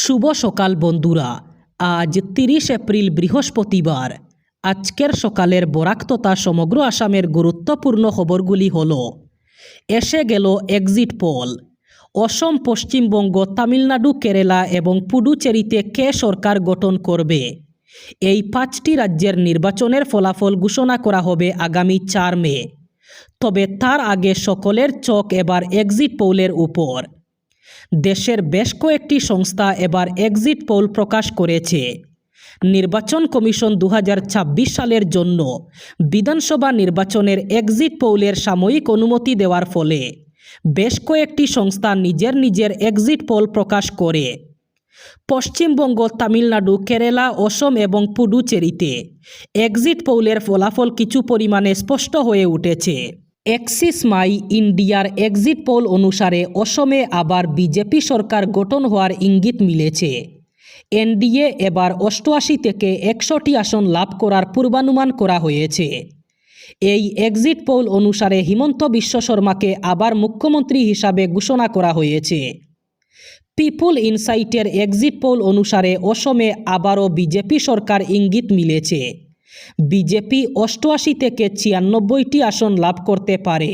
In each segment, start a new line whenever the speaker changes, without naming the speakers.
শুভ সকাল বন্ধুরা। আজ 30 এপ্রিল বৃহস্পতিবার। আজকের সকালের বরাক তথা সমগ্র আসামের গুরুত্বপূর্ণ খবরগুলি হল: এসে গেল এক্সিট পোল। অসম, পশ্চিমবঙ্গ, তামিলনাড়ু, কেরালা এবং পুডুচেরিতে কে সরকার গঠন করবে? এই 5টি রাজ্যের নির্বাচনের ফলাফল ঘোষণা করা হবে আগামী 4 মে। তবে তার আগে সকলের চোখ এবার এক্সিট পোলের উপর। দেশের বেশ কয়েকটি সংস্থা এবার এক্সিট পোল প্রকাশ করেছে। নির্বাচন কমিশন 2026 সালের জন্য বিধানসভা নির্বাচনের এক্সিট পোলের সাময়িক অনুমতি দেওয়ার ফলে বেশ কয়েকটি সংস্থা নিজের এক্সিট পোল প্রকাশ করে। পশ্চিমবঙ্গ, তামিলনাড়ু, কেরালা, অসম এবং পুডুচেরিতে এক্সিট পোলের ফলাফল কিছু পরিমাণে স্পষ্ট হয়ে উঠেছে। এক্সিস মাই ইন্ডিয়ার এক্সিট পোল অনুসারে অসমে আবার বিজেপি সরকার গঠন হওয়ার ইঙ্গিত মিলেছে। এনডিএ এবার 88 থেকে 100টি আসন লাভ করার পূর্বানুমান করা হয়েছে। এই এক্সিট পোল অনুসারে হিমন্ত বিশ্ব শর্মাকে আবার মুখ্যমন্ত্রী হিসাবে ঘোষণা করা হয়েছে। পিপুল ইনসাইটের এক্সিট পোল অনুসারে অসমে আবারও বিজেপি সরকার ইঙ্গিত মিলেছে। বিজেপি 88 থেকে 96টি আসন লাভ করতে পারে,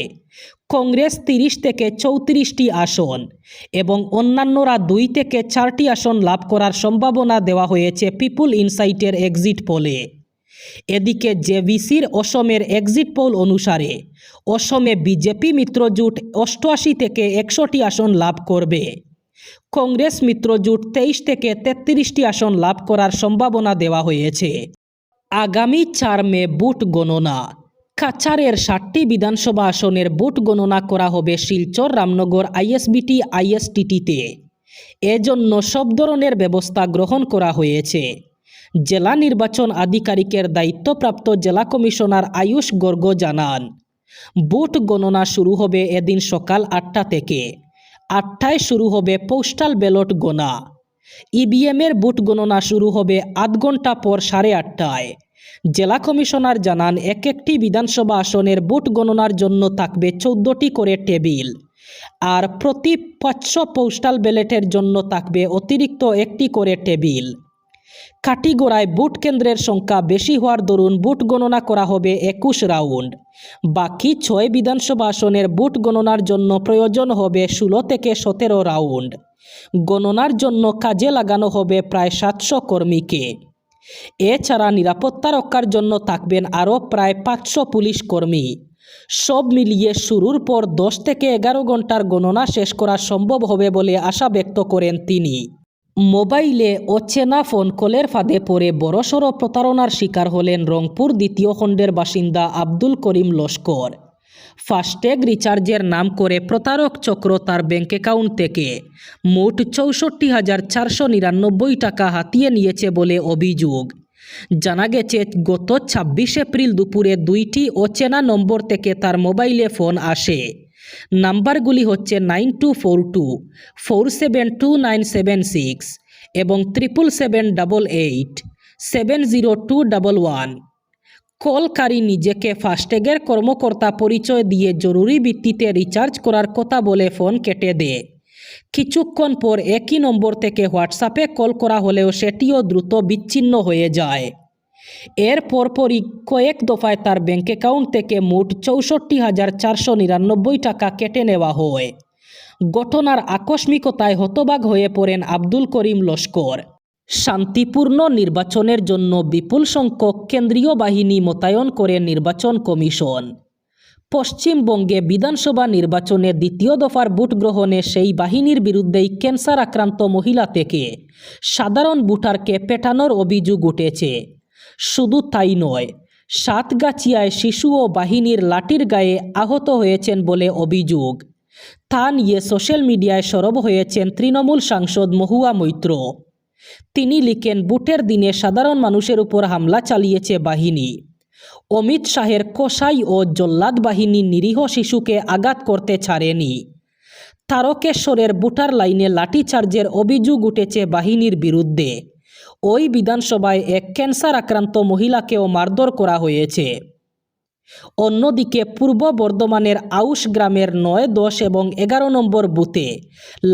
কংগ্রেস 30 থেকে 34টি আসন এবং অন্যান্যরা 2 থেকে 4টি আসন লাভ করার সম্ভাবনা দেওয়া হয়েছে পিপুল ইনসাইটের এক্সিট পোলে। এদিকে জেভিসির অসমের এক্সিট পোল অনুসারে অসমে বিজেপি মিত্রজোট 88 থেকে 100টি আসন লাভ করবে। কংগ্রেস মিত্রজোট 23 থেকে 33টি আসন লাভ করার সম্ভাবনা দেওয়া হয়েছে। আগামী 4 মে ভোট গণনা। কাছাড়ের 60টি বিধানসভা আসনের ভোট গণনা করা হবে শিলচর, রামনগর, আইএসবিটি, আইএসটিটিতে। এজন্য সব ধরনের ব্যবস্থা গ্রহণ করা হয়েছে। জেলা নির্বাচন আধিকারিকের দায়িত্বপ্রাপ্ত জেলা কমিশনার আয়ুষ গর্গ জানান, ভোট গণনা শুরু হবে এদিন সকাল 8টা থেকে। 8টায় শুরু হবে পোস্টাল ব্যালট গোনা। ইভিএমের ভোট গণনা শুরু হবে আধ ঘন্টা পর 8:30টায়। জেলা কমিশনার জানান, একটি বিধানসভা আসনের ভোট গণনার জন্য থাকবে 14টি করে টেবিল, আর প্রতি 500 পোস্টাল ব্যালটের জন্য থাকবে অতিরিক্ত 1টি করে টেবিল। কাটিগড়ায় ভোট কেন্দ্রের সংখ্যা বেশি হওয়ার দরুন ভোট গণনা করা হবে 21 রাউন্ড। বাকি 6 বিধানসভা আসনের ভোট গণনার জন্য প্রয়োজন হবে 16 থেকে 17 রাউন্ড। গণনার জন্য কাজে লাগানো হবে প্রায় 700 কর্মীকে। এছাড়া নিরাপত্তা রক্ষার জন্য থাকবেন আরও প্রায় 500 পুলিশ কর্মী। সব মিলিয়ে শুরুর পর 10 থেকে 11 ঘন্টার গণনা শেষ করা সম্ভব হবে বলে আশা ব্যক্ত করেন তিনি। মোবাইলে অচেনা ফোন কলের ফাঁদে পড়ে বড়সড় প্রতারণার শিকার হলেন রংপুর 2য় খণ্ডের বাসিন্দা আব্দুল করিম লস্কর। ফাস্ট্যাগ রিচার্জের নাম করে প্রতারক চক্র তার ব্যাঙ্ক অ্যাকাউন্ট থেকে মোট 64,499 টাকা হাতিয়ে নিয়েছে বলে অভিযোগ। জানা গেছে, গত 26 এপ্রিল দুপুরে 2টি অচেনা নম্বর থেকে তার মোবাইলে ফোন আসে। নাম্বারগুলি হচ্ছে 9242 472976 এবং 77788 70211। কলকারী নিজেকে ফাস্ট্যাগের কর্মকর্তা পরিচয় দিয়ে জরুরি ভিত্তিতে রিচার্জ করার কথা বলে ফোন কেটে দেয়। কিছুক্ষণ পর একই নম্বর থেকে হোয়াটসঅ্যাপে কল করা হলেও সেটিও দ্রুত বিচ্ছিন্ন হয়ে যায়। এর পরপরই কয়েক দফায় তার ব্যাঙ্ক অ্যাকাউন্ট থেকে মোট 64,499 টাকা কেটে নেওয়া হয়। ঘটনার আকস্মিকতায় হতবাক হয়ে পড়েন আব্দুল করিম লস্কর। শান্তিপূর্ণ নির্বাচনের জন্য বিপুল সংখ্যক কেন্দ্রীয় বাহিনী মোতায়েন করে নির্বাচন কমিশন। পশ্চিমবঙ্গে বিধানসভা নির্বাচনে 2য় দফার ভোট গ্রহণে সেই বাহিনীর বিরুদ্ধেই ক্যান্সার আক্রান্ত মহিলা থেকে সাধারণ ভোটারকে পেটানোর অভিযোগ উঠেছে। শুধু তাই নয়, সাতগাছিয়ায় শিশু ও বাহিনীর লাঠির গায়ে আহত হয়েছেন বলে অভিযোগ। তা নিয়ে সোশ্যাল মিডিয়ায় সরব হয়েছেন তৃণমূল সাংসদ মহুয়া মৈত্র। তিনি লিখেন, ভোটের দিনে সাধারণ মানুষের উপর হামলা চালিয়েছে বাহিনী। অমিত শাহের কসাই ও জল্লাদ বাহিনী নিরীহ শিশুকে আঘাত করতে ছাড়েনি। তারকেশ্বরের ভোটার লাইনে লাঠিচার্জের অভিযোগ উঠেছে বাহিনীর বিরুদ্ধে। ওই বিধানসভায় এক ক্যান্সার আক্রান্ত মহিলাকেও মারধর করা হয়েছে। অন্যদিকে পূর্ব বর্ধমানের আউশ গ্রামের ৯, ১০ এবং ১১ নম্বর বুথে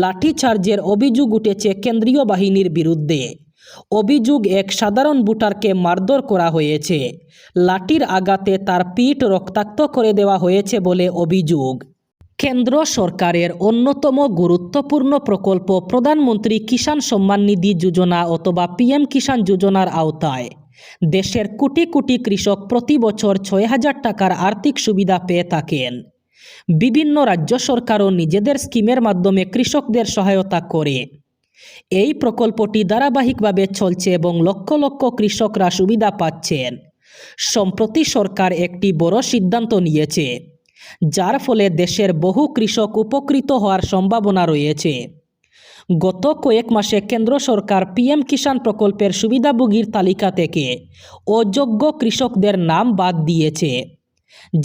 লাঠিচার্জের অভিযোগ উঠেছে কেন্দ্রীয় বাহিনীর বিরুদ্ধে। অভিযোগ, এক সাধারণ ভোটারকে মারধর করা হয়েছে। লাঠির আঘাতে তার পিঠ রক্তাক্ত করে দেওয়া হয়েছে বলে অভিযোগ। কেন্দ্র সরকারের অন্যতম গুরুত্বপূর্ণ প্রকল্প প্রধানমন্ত্রী কিষাণ সম্মান নিধি যোজনা অথবা পিএম কিষাণ যোজনার আওতায় দেশের কোটি কোটি কৃষক প্রতি বছর ৬,০০০ টাকার আর্থিক সুবিধা পেয়ে থাকেন। বিভিন্ন রাজ্য সরকারও নিজেদের স্কিমের মাধ্যমে কৃষকদের সহায়তা করে। এই প্রকল্পটি ধারাবাহিকভাবে চলছে এবং লক্ষ লক্ষ কৃষকরা সুবিধা পাচ্ছেন। সম্প্রতি সরকার একটি বড় সিদ্ধান্ত নিয়েছে, যার ফলে দেশের বহু কৃষক উপকৃত হওয়ার সম্ভাবনা রয়েছে। গত কয়েক মাসে কেন্দ্র সরকার পিএম কিষাণ প্রকল্পের সুবিধাভোগীর তালিকা থেকে অযোগ্য কৃষকদের নাম বাদ দিয়েছে,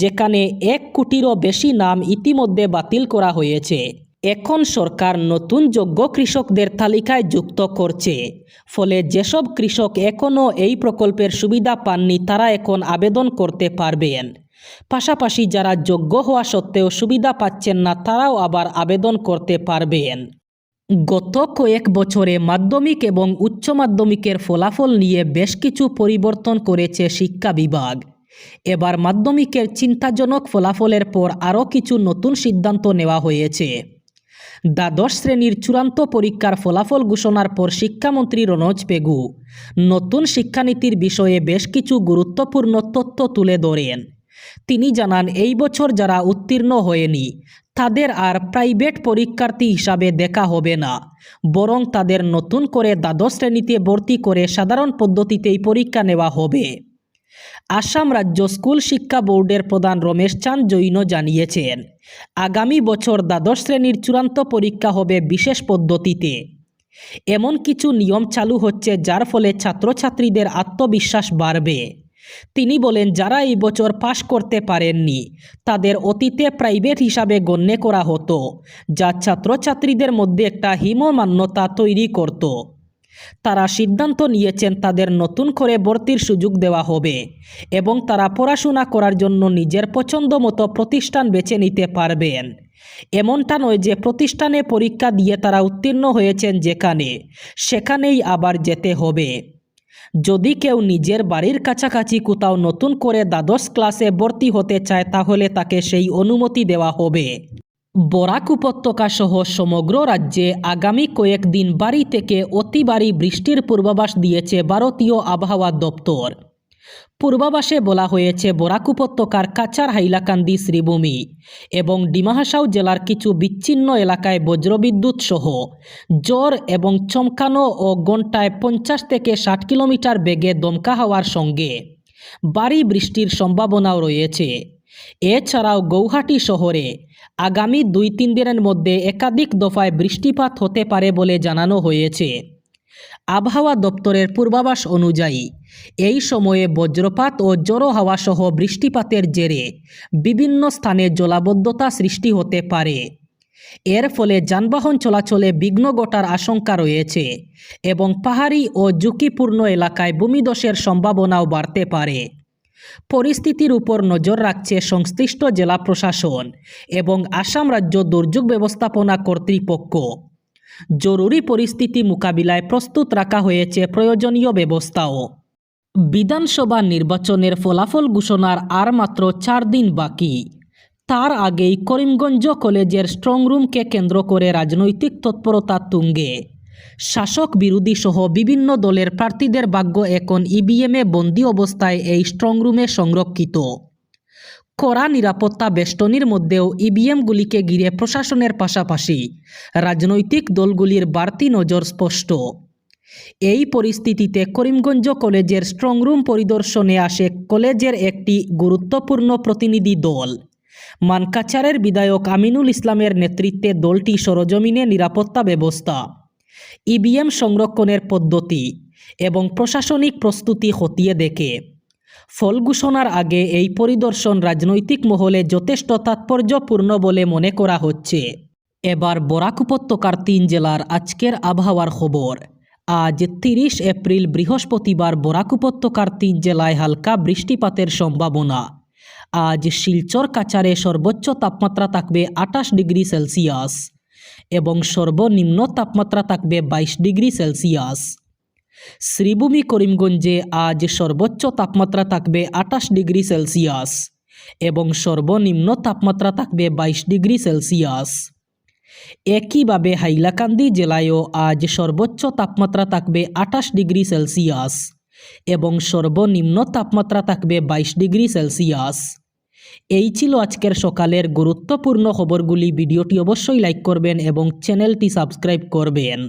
যেখানে ১ কোটিরও বেশি নাম ইতিমধ্যে বাতিল করা হয়েছে। এখন সরকার নতুন যোগ্য কৃষকদের তালিকায় যুক্ত করছে। ফলে যেসব কৃষক এখনও এই প্রকল্পের সুবিধা পাননি তারা এখন আবেদন করতে পারবেন। পাশাপাশি যারা যোগ্য হওয়া সত্ত্বেও সুবিধা পাচ্ছেন না তারাও আবার আবেদন করতে পারবেন। গত কয়েক বছরে মাধ্যমিক এবং উচ্চ মাধ্যমিকের ফলাফল নিয়ে বেশ কিছু পরিবর্তন করেছে শিক্ষা বিভাগ। এবার মাধ্যমিকের চিন্তাজনক ফলাফলের পর আরও কিছু নতুন সিদ্ধান্ত নেওয়া হয়েছে। দ্বাদশ শ্রেণীর চূড়ান্ত পরীক্ষার ফলাফল ঘোষণার পর শিক্ষামন্ত্রী রনোজ পেগু নতুন শিক্ষানীতির বিষয়ে বেশ কিছু গুরুত্বপূর্ণ তথ্য তুলে ধরেন। তিনি জানান, এই বছর যারা উত্তীর্ণ হয়নি তাদের আর প্রাইভেট পরীক্ষার্থী হিসাবে দেখা হবে না, বরং তাদের নতুন করে দ্বাদশ শ্রেণীতে ভর্তি করে সাধারণ পদ্ধতিতেই পরীক্ষা নেওয়া হবে। আসাম রাজ্য স্কুল শিক্ষা বোর্ডের প্রধান রমেশ চাঁদ জৈন জানিয়েছেন, আগামী বছর দ্বাদশ শ্রেণীর চূড়ান্ত পরীক্ষা হবে বিশেষ পদ্ধতিতে। এমন কিছু নিয়ম চালু হচ্ছে যার ফলে ছাত্রছাত্রীদের আত্মবিশ্বাস বাড়বে। তিনি বলেন, যারা এই বছর পাশ করতে পারেননি তাদের অতীতে প্রাইভেট হিসাবে গণ্য করা হতো, যা ছাত্রছাত্রীদের মধ্যে একটা হীনমন্যতা তৈরি করত। তারা সিদ্ধান্ত নিয়েছেন তাদের নতুন করে ভর্তির সুযোগ দেওয়া হবে এবং তারা পড়াশোনা করার জন্য নিজের পছন্দ মতো প্রতিষ্ঠান বেছে নিতে পারবেন। এমনটা নয় যে প্রতিষ্ঠানে পরীক্ষা দিয়ে তারা উত্তীর্ণ হয়েছেন সেখানেই আবার যেতে হবে। যদি কেউ নিজের বাড়ির কাছাকাছি কোথাও নতুন করে দ্বাদশ ক্লাসে ভর্তি হতে চায় তাহলে তাকে সেই অনুমতি দেওয়া হবে। বরাক উপত্যকা সহ সমগ্র রাজ্যে আগামী কয়েকদিন ভারী থেকে অতি ভারী বৃষ্টির পূর্বাভাস দিয়েছে ভারতীয় আবহাওয়া দপ্তর। পূর্বাভাসে বলা হয়েছে, বরাক উপত্যকার কাছাড়, হাইলাকান্দি, শ্রীভূমি এবং ডিমা হাসাও জেলার কিছু বিচ্ছিন্ন এলাকায় বজ্রবিদ্যুৎ সহ ঝড় এবং চমকানো ও ঘন্টায় ৫০ থেকে ৬০ কিলোমিটার বেগে দমকা হাওয়ার সঙ্গে ভারী বৃষ্টির সম্ভাবনাও রয়েছে। এছাড়াও গৌহাটি শহরে আগামী ২-৩ দিনের মধ্যে একাধিক দফায় বৃষ্টিপাত হতে পারে বলে জানানো হয়েছে। আবহাওয়া দপ্তরের পূর্বাভাস অনুযায়ী এই সময়ে বজ্রপাত ও ঝোড়ো হাওয়া সহ বৃষ্টিপাতের জেরে বিভিন্ন স্থানে জলাবদ্ধতা সৃষ্টি হতে পারে। এর ফলে যানবাহন চলাচলে বিঘ্ন ঘটার আশঙ্কা রয়েছে এবং পাহাড়ি ও ঝুঁকিপূর্ণ এলাকায় ভূমিধসের সম্ভাবনাও বাড়তে পারে। পরিস্থিতির উপর নজর রাখছে সংশ্লিষ্ট জেলা প্রশাসন এবং আসাম রাজ্য দুর্যোগ ব্যবস্থাপনা কর্তৃপক্ষ। জরুরি পরিস্থিতি মোকাবিলায় প্রস্তুত রাখা হয়েছে প্রয়োজনীয় ব্যবস্থাও। বিধানসভা নির্বাচনের ফলাফল ঘোষণার আর মাত্র 4 দিন বাকি। তার আগেই করিমগঞ্জ কলেজের স্ট্রংরুমকে কেন্দ্র করে রাজনৈতিক তৎপরতা তুঙ্গে। শাসক বিরোধী সহ বিভিন্ন দলের প্রার্থীদের ভাগ্য এখন ইভিএমে বন্দী অবস্থায় এই স্ট্রংরুমে সংরক্ষিত। কড়া নিরাপত্তা বেষ্টনীর মধ্যেও ইভিএমগুলিকে ঘিরে প্রশাসনের পাশাপাশি রাজনৈতিক দলগুলির বাড়তি নজর স্পষ্ট। এই পরিস্থিতিতে করিমগঞ্জ কলেজের স্ট্রংরুম পরিদর্শনে আসে কলেজের একটি গুরুত্বপূর্ণ প্রতিনিধি দল। মানকাছাড়ের বিধায়ক আমিনুল ইসলামের নেতৃত্বে দলটি সরজমিনে নিরাপত্তা ব্যবস্থা, ইভিএম সংরক্ষণের পদ্ধতি এবং প্রশাসনিক প্রস্তুতি খতিয়ে দেখে। ফল ঘোষণার আগে এই পরিদর্শন রাজনৈতিক মহলে যথেষ্ট তাৎপর্যপূর্ণ বলে মনে করা হচ্ছে। এবার বরাক উপত্যকার 3 জেলার আজকের আবহাওয়ার খবর। আজ 30 এপ্রিল বৃহস্পতিবার বরাক উপত্যকার 3 জেলায় হালকা বৃষ্টিপাতের সম্ভাবনা। আজ শিলচর কাছাড়ে সর্বোচ্চ তাপমাত্রা থাকবে 28 ডিগ্রি সেলসিয়াস এবং সর্বনিম্ন তাপমাত্রা থাকবে 22 ডিগ্রি সেলসিয়াস। শ্রীভূমি করিমগঞ্জে আজ সর্বোচ্চ তাপমাত্রা থাকবে 28 ডিগ্রি সেলসিয়াস এবং সর্বনিম্ন তাপমাত্রা থাকবে 22 ডিগ্রি সেলসিয়াস। একইভাবে হাইলাকান্দি জেলায়ও আজ সর্বোচ্চ তাপমাত্রা থাকবে 28 ডিগ্রি সেলসিয়াস এবং সর্বনিম্ন তাপমাত্রা থাকবে 22 ডিগ্রি সেলসিয়াস। এই ছিল আজকের সকালের গুরুত্বপূর্ণ খবরগুলি। ভিডিওটি অবশ্যই লাইক করবেন এবং চ্যানেলটি সাবস্ক্রাইব করবেন।